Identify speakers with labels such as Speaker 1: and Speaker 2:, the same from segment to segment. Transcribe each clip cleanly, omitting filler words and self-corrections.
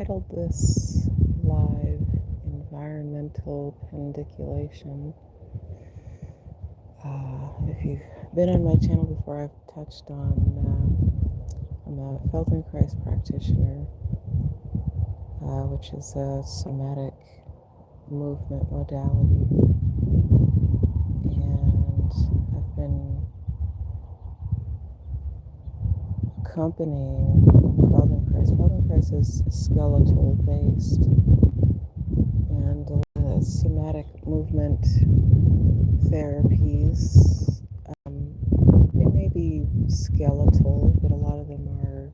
Speaker 1: titled this live environmental pandiculation. If you've been on my channel before, I've touched on, I'm a Feldenkrais practitioner, which is a somatic movement modality. And I've been accompanying Feldenkrais. Feldenkrais is skeletal based, and somatic movement therapies. They may be skeletal, but a lot of them are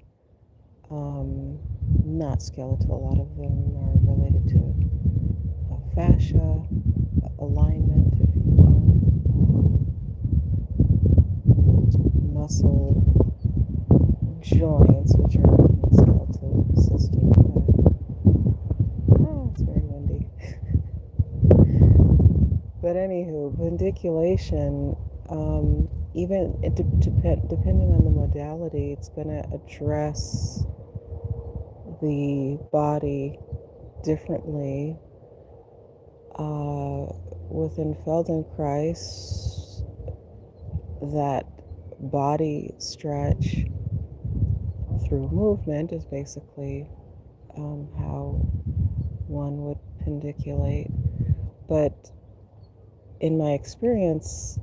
Speaker 1: not skeletal. A lot of them are related to fascia, alignment, if you will, muscle, joints, which are in the skeletal system. It's very windy. But anywho, pandiculation, even depending on the modality, it's going to address the body differently. Within Feldenkrais, that body stretch through movement is basically how one would pandiculate. But in my experience,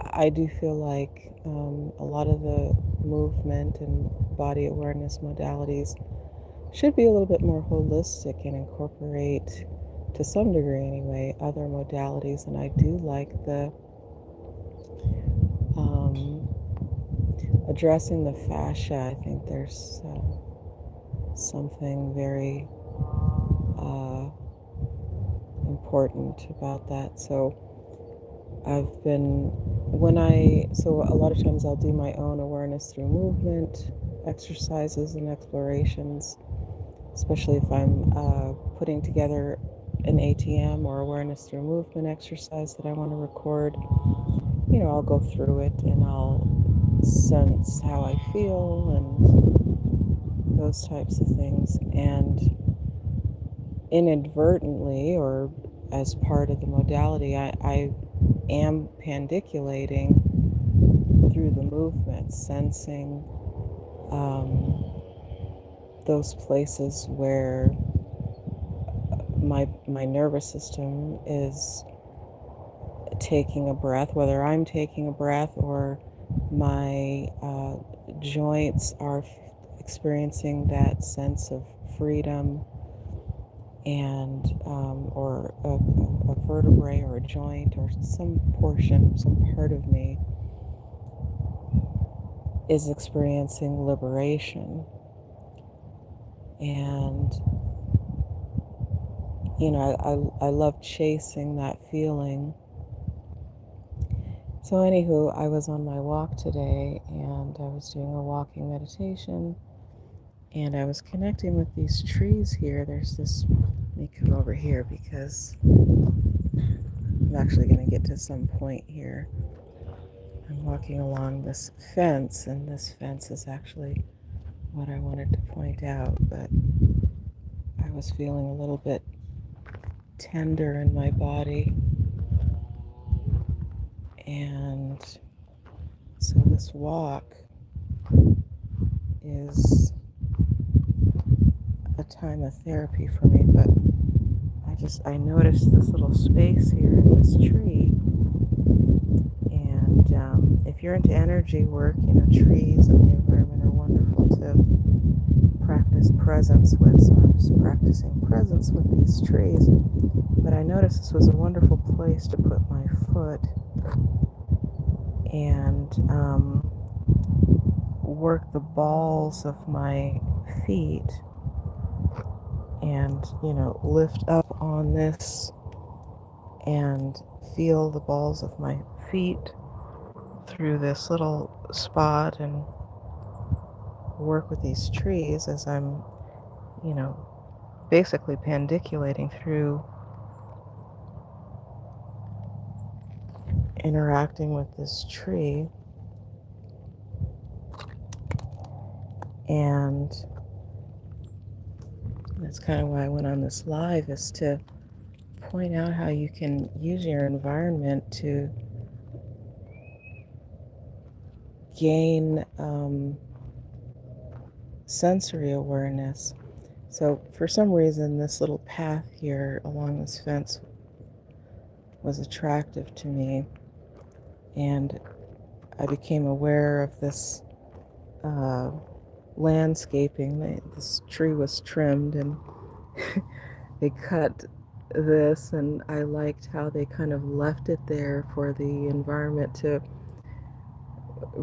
Speaker 1: I do feel like a lot of the movement and body awareness modalities should be a little bit more holistic and incorporate, to some degree anyway, other modalities. And I do like the addressing the fascia. I think there's something very important about that. So I've been, so a lot of times I'll do my own awareness through movement exercises and explorations, especially if I'm putting together an ATM or awareness through movement exercise that I want to record. I'll go through it and I'll sense how I feel and those types of things. And inadvertently, or as part of the modality, I am pandiculating through the movement, sensing those places where my nervous system is taking a breath, whether I'm taking a breath or my joints are experiencing that sense of freedom, and or a vertebrae or a joint or some portion, some part of me is experiencing liberation. And I love chasing that feeling. So anywho, I was on my walk today and I was doing a walking meditation, and I was connecting with these trees here. There's this, let me come over here because I'm actually going to get to some point here. I'm walking along this fence, and this fence is actually what I wanted to point out, but I was feeling a little bit tender in my body. And so this walk is a time of therapy for me, but I noticed this little space here in this tree. And if you're into energy work, trees and the environment are wonderful to practice presence with. So I'm just practicing presence with these trees. But I noticed this was a wonderful place to put my foot and work the balls of my feet and, lift up on this and feel the balls of my feet through this little spot and work with these trees as I'm, basically pandiculating through interacting with this tree. And That's kind of why I went on this live, is to point out how you can use your environment to gain sensory awareness. So for some reason, this little path here along this fence was attractive to me, and I became aware of this landscaping. This tree was trimmed, and they cut this, and I liked how they kind of left it there for the environment to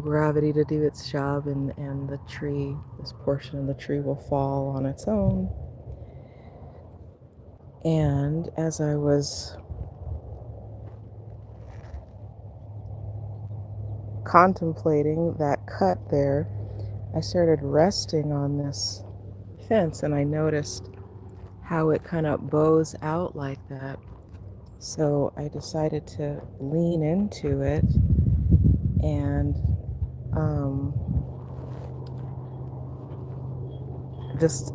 Speaker 1: gravity to do its job, and the tree, this portion of the tree, will fall on its own. And as I was contemplating that cut there, I started resting on this fence, and I noticed how it kind of bows out like that. So I decided to lean into it and just,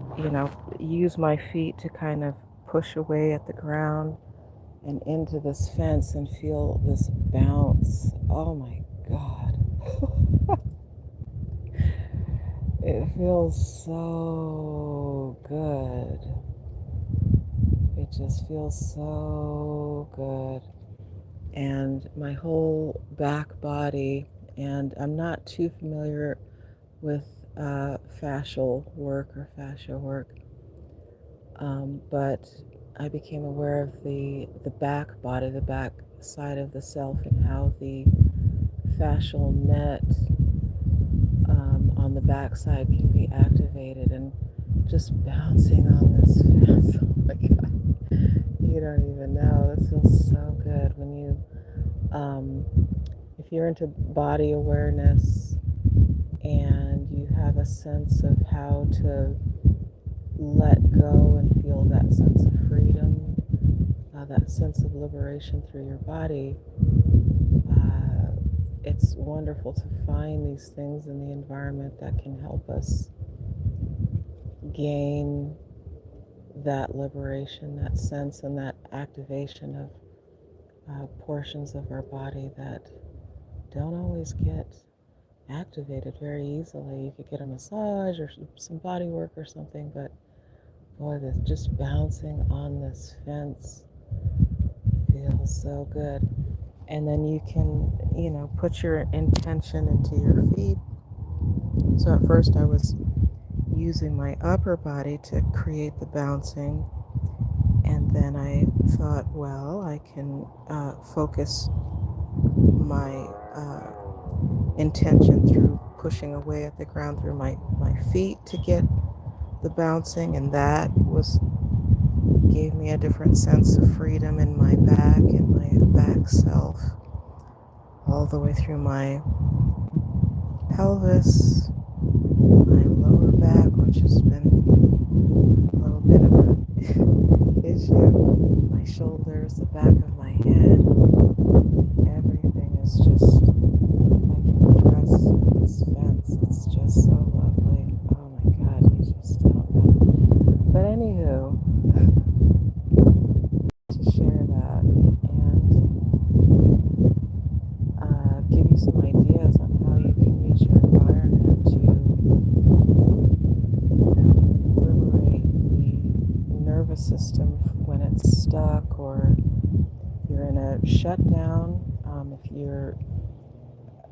Speaker 1: use my feet to kind of push away at the ground and into this fence and feel this bounce. Oh my God. It feels so good. It just feels so good. And my whole back body, and I'm not too familiar with fascial work or fascia work, but I became aware of the back body, the back side of the self, and how the fascial net on the back side can be activated, and just bouncing on this fence. Oh my God. You don't even know. This feels so good when you, if you're into body awareness and you have a sense of how to let go and feel that sense of freedom, that sense of liberation through your body, it's wonderful to find these things in the environment that can help us gain that liberation, that sense, and that activation of portions of our body that don't always get activated very easily. You could get a massage or some body work or something, but boy, this just bouncing on this fence feels so good. And then you can, put your intention into your feet. So at first I was using my upper body to create the bouncing, and then I thought, well, I can focus my intention through pushing away at the ground through my feet to get the bouncing, and that gave me a different sense of freedom in my back and my back self, all the way through my pelvis, my lower back, which has been a little bit of an issue, my shoulders, the back of my head. Everything is just like a dress with this fence. It's just so lovely. Oh my God, you just don't know. But anywho, to share that and give you some ideas on how you can use your environment to liberate the nervous system when it's stuck, or you're in a shutdown, if you're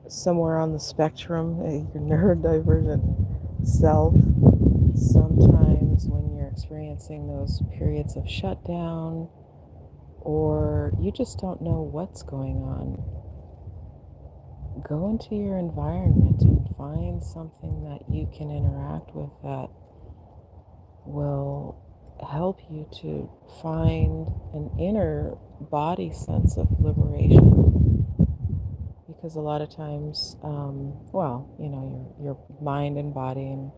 Speaker 1: somewhere on the spectrum, your neurodivergent self. Sometimes when you're experiencing those periods of shutdown, or you just don't know what's going on, go into your environment and find something that you can interact with that will help you to find an inner body sense of liberation. Because a lot of times, your mind and body and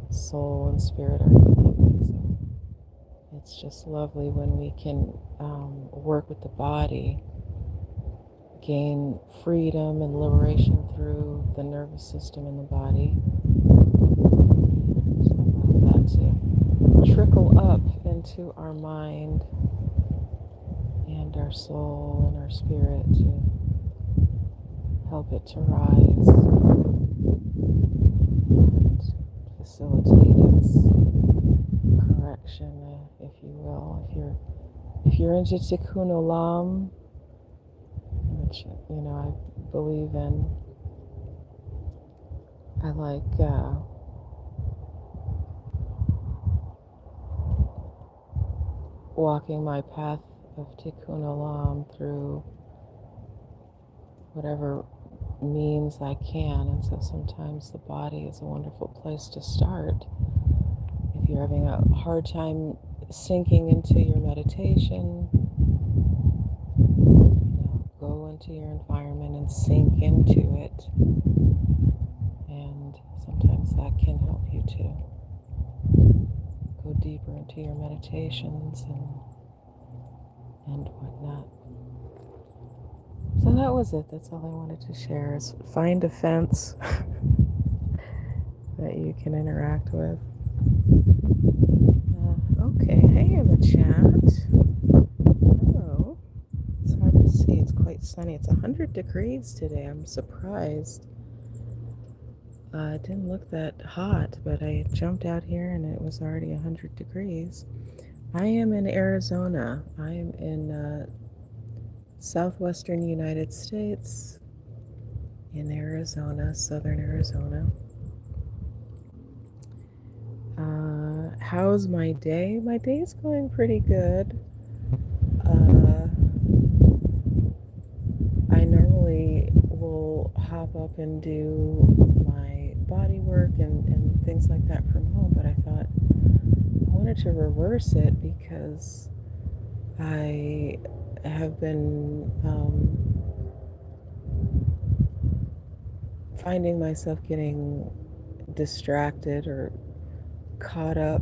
Speaker 1: soul and spirit are connected. So it's just lovely when we can work with the body, gain freedom and liberation through the nervous system in the body. And I love that want to trickle up into our mind and our soul and our spirit to help it to rise and facilitate its correction, if you will. If you're into Tikkun Olam, which I believe in, I like walking my path of Tikkun Olam through whatever means I can, and so sometimes the body is a wonderful place to start. If you're having a hard time sinking into your meditation, go into your environment and sink into it, and sometimes that can help you to go deeper into your meditations and whatnot. So that was it. That's all I wanted to share, is find a fence that you can interact with. Okay, hey in the chat. Hello. It's hard to see. It's quite sunny. It's 100 degrees today. I'm surprised. It didn't look that hot, but I jumped out here and it was already 100 degrees. I am in Arizona. I am in southwestern United States, in Arizona, southern Arizona. How's my day? My day is going pretty good. I normally will hop up and do my body work and things like that from home, but I thought I wanted to reverse it because I have been finding myself getting distracted or caught up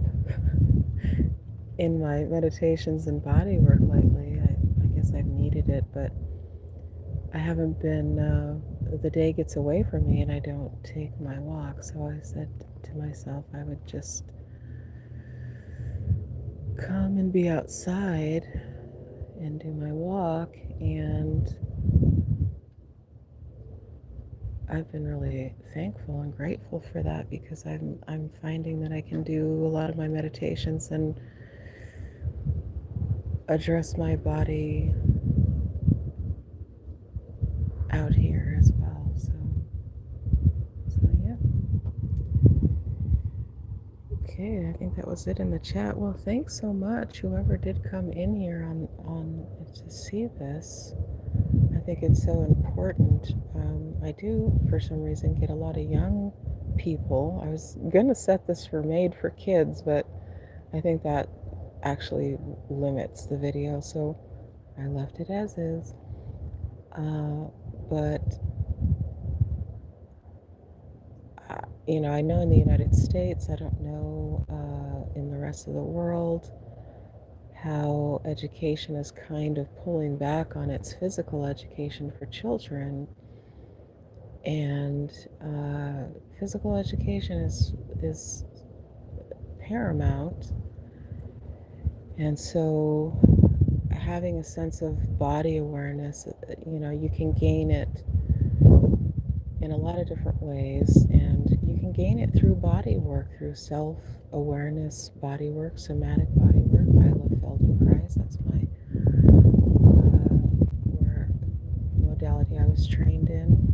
Speaker 1: in my meditations and body work lately. I guess I've needed it, but I haven't been, the day gets away from me and I don't take my walk. So I said to myself I would just come and be outside and do my walk, and I've been really thankful and grateful for that, because I'm finding that I can do a lot of my meditations and address my body out here as well. So yeah. Okay, I think that was it in the chat. Well, thanks so much, whoever did come in here on to see this. I think it's so important. I do, for some reason, get a lot of young people. I was going to set this for made for kids, but I think that actually limits the video, so I left it as is. But I know in the United States, I don't know in the rest of the world, how education is kind of pulling back on its physical education for children. And physical education is paramount. And so having a sense of body awareness, you can gain it in a lot of different ways, and you can gain it through body work, through self-awareness body work, somatic body work. I love Feldenkrais. That's my modality I was trained in.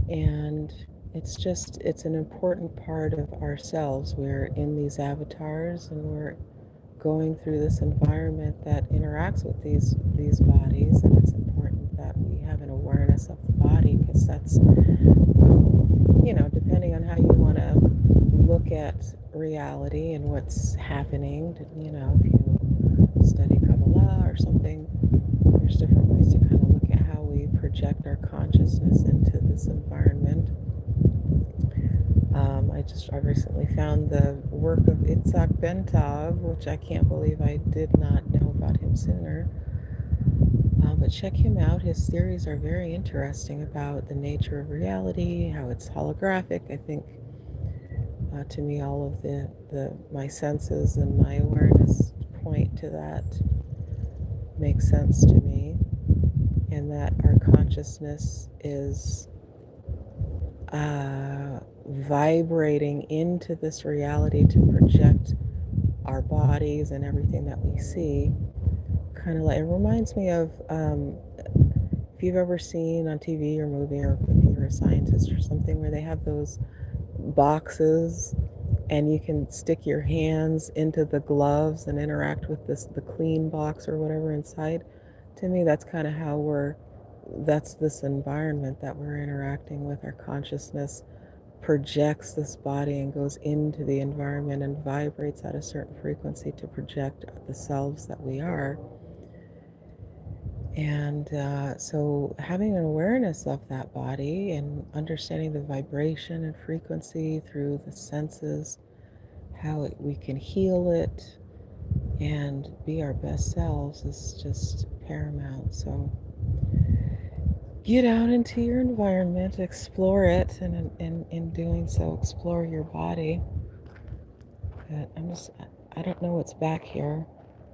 Speaker 1: And it's an important part of ourselves. We're in these avatars and we're going through this environment that interacts with these bodies, and it's important that we have an awareness of the body, because that's, depending on how you want to look at reality and what's happening, if you study Kabbalah or something, there's different ways to kind of look at how we project our consciousness into this environment. I recently found the work of Itzhak Bentov, which I can't believe I did not know about him sooner. But check him out. His theories are very interesting about the nature of reality, how it's holographic. I think To me, all of my senses and my awareness point to that, makes sense to me, and that our consciousness is vibrating into this reality to project our bodies and everything that we see. Kind of like, it reminds me of if you've ever seen on TV or movie, or if you're a scientist or something, where they have those boxes and you can stick your hands into the gloves and interact with the clean box or whatever inside. To me, that's kind of how that's this environment that we're interacting with. Our consciousness projects this body and goes into the environment and vibrates at a certain frequency to project the selves that we are. And so having an awareness of that body and understanding the vibration and frequency through the senses, how we can heal it and be our best selves, is just paramount. So get out into your environment, explore it, and in doing so, explore your body. But I don't know what's back here.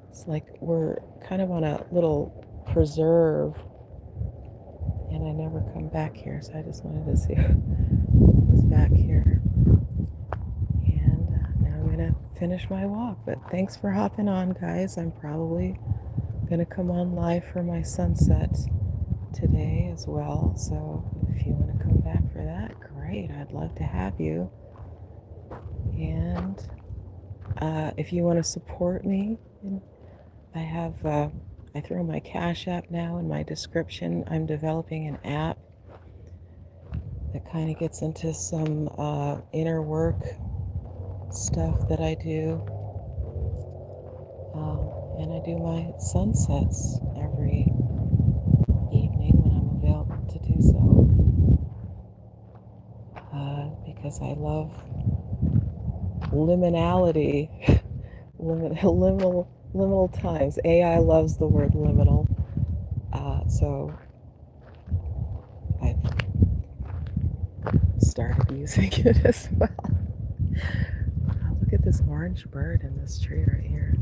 Speaker 1: It's like we're kind of on a little preserve, and I never come back here, so I just wanted to see what's back here. And now I'm going to finish my walk. But thanks for hopping on, guys. I'm probably going to come on live for my sunset today as well. So if you want to come back for that, great. I'd love to have you. And if you want to support me, I throw my Cash App now in my description. I'm developing an app that kind of gets into some inner work stuff that I do. And I do my sunsets every evening when I'm available to do so. Because I love liminality, liminal times. AI loves the word liminal. So I've started using it as well. Look at this orange bird in this tree right here.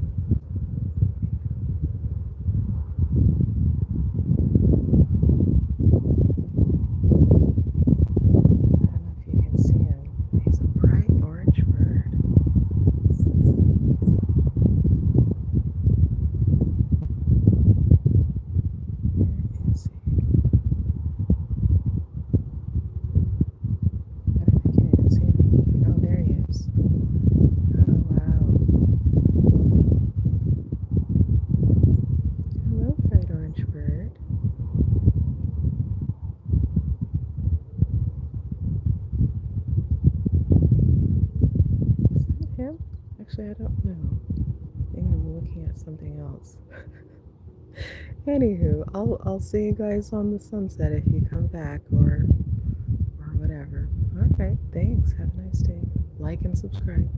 Speaker 1: Actually, I don't know. I think I'm looking at something else. Anywho, I'll see you guys on the sunset if you come back or whatever. All right, thanks. Have a nice day. Like and subscribe.